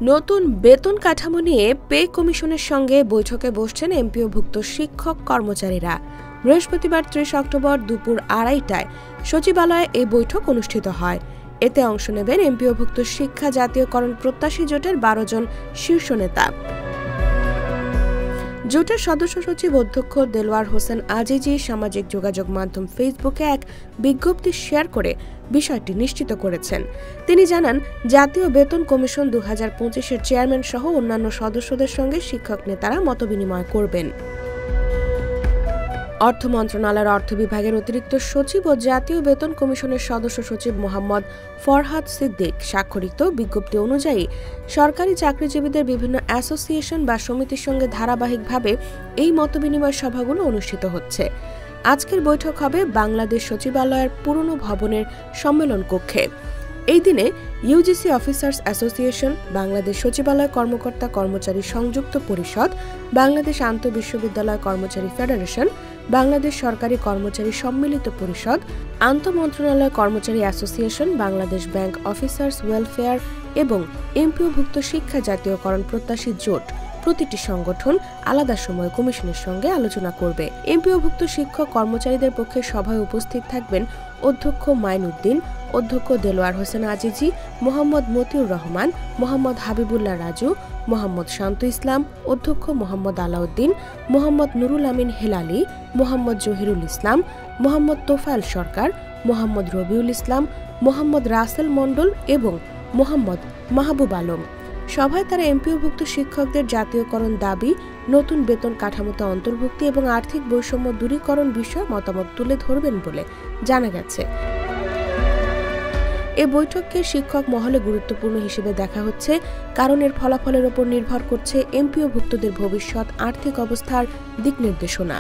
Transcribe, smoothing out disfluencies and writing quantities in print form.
নতুন বেতন কাঠামো নিয়ে পে কমিশনের সঙ্গে বৈঠকে বসছেন এমপিওভুক্ত শিক্ষক কর্মচারীরা। বৃহস্পতিবার ৩০ অক্টোবর দুপুর ২:৩০টায় সচিবালয়ে এই বৈঠক অনুষ্ঠিত হয়। এতে অংশ নেবেন এমপিওভুক্ত শিক্ষা জাতীয়করণ প্রত্যাশী জোটের ১২ জন শীর্ষ নেতা। জোটের সদস্য সচিব অধ্যক্ষ দেলোয়ার হোসেন আজিজি সামাজিক যোগাযোগ মাধ্যম ফেসবুকে এক বিজ্ঞপ্তি শেয়ার করে বিষয়টি নিশ্চিত করেছেন। তিনি জানান, জাতীয় বেতন কমিশন ২০২৫-এর চেয়ারম্যান সহ অন্যান্য সদস্যদের সঙ্গে শিক্ষক নেতারা মতবিনিময় করবেন। অর্থ মন্ত্রণালয়ের অর্থ বিভাগের অতিরিক্ত সচিব ও জাতীয় বেতন কমিশনের সদস্য সচিব মোহাম্মদ ফরহাদ সিদ্দিক স্বাক্ষরিত বিজ্ঞপ্তি অনুযায়ী সরকারি চাকরিজীবীদের বিভিন্ন অ্যাসোসিয়েশন বা সমিতির সঙ্গে ধারাবাহিকভাবে এই মতবিনিময় সভাগুলো অনুষ্ঠিত হচ্ছে। আজকের বৈঠক হবে বাংলাদেশ সচিবালয়ের পুরনো ভবনের সম্মেলন কক্ষে। এই দিনে ইউজিসি অফিসার্স অ্যাসোসিয়েশন, বাংলাদেশ সচিবালয় কর্মকর্তা কর্মচারী সংযুক্ত পরিষদ, বাংলাদেশ আন্তঃবিশ্ববিদ্যালয় কর্মচারী ফেডারেশন, বাংলাদেশ সরকারি কর্মচারী সম্মিলিত পরিষদ, আন্তঃমন্ত্রণালয় কর্মচারী association, Bangladesh bank officers welfare এবং এমপিওভুক্ত শিক্ষা জাতীয়করণ প্রত্যাশী জোট প্রতিটি সংগঠন আলাদা সময় কমিশনের সঙ্গে আলোচনা করবে। এমপিওভুক্ত শিক্ষক কর্মচারীদের পক্ষে সভায় উপস্থিত থাকবেন অধ্যক্ষ মাইনুদ্দিন, অধ্যক্ষ দেলোয়ার হোসেন আজিজি, মোহাম্মদ মতিউর রহমান, মোহাম্মদ হাবিবুল্লাহ রাজু, মোহাম্মদ শান্ত ইসলাম, অধ্যক্ষ মোহাম্মদ আলাউদ্দিন, মোহাম্মদ নুরুল আমিন হেলালি, মোহাম্মদ জহিরুল ইসলাম, মোহাম্মদ তোফায়েল সরকার, মোহাম্মদ রবিউল ইসলাম, মোহাম্মদ রাসেল মণ্ডল এবং মোহাম্মদ মাহবুব আলম। সভায় তারা এমপিওভুক্ত শিক্ষকদের জাতীয়করণ দাবি, নতুন বেতন কাঠামোতে অন্তর্ভুক্তি এবং আর্থিক বৈষম্য দূরীকরণ বিষয়ে মতামত তুলে ধরবেন বলে জানা গেছে। এ বৈঠককে শিক্ষক মহলে গুরুত্বপূর্ণ হিসেবে দেখা হচ্ছে, কারণ এর ফলাফলের ওপর নির্ভর করছে এমপিওভুক্তদের ভবিষ্যৎ আর্থিক অবস্থার দিক নির্দেশনা।